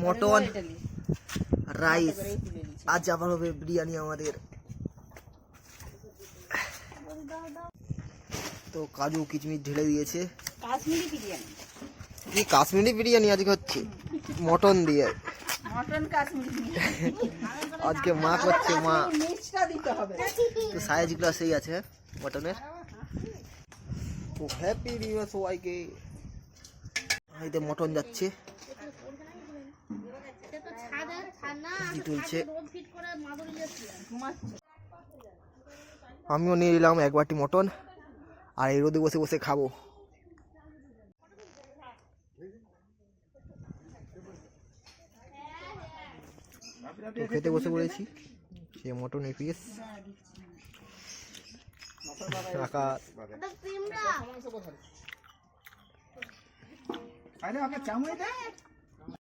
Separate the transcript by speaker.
Speaker 1: Mutton rice, আজ আবার হবে বিরিয়ানি আমাদের। তো কাজু কিচমিচ ঢেলে দিয়েছে।
Speaker 2: কাশ্মীরি বিরিয়ানি,
Speaker 1: কি কাশ্মীরি বিরিয়ানি আজকে হচ্ছে মটন দিয়ে।
Speaker 2: মটন কাশ্মীরি বিরিয়ানি
Speaker 1: আজকে মা করছে, মা
Speaker 2: মিক্সটা দিতে হবে।
Speaker 1: তো সাইজগুলো সেই আছে মটনের। তো হ্যাপি নিউ ইয়ার সবাইকে। এইতে মটন যাচ্ছে, তুলছে। আমিও নিয়ে নিলাম এক বাটি মটন, আর এই রোদে বসে বসে খাবো। তো খেতে বসে পড়েছি, সে মটনের পিস রাখা।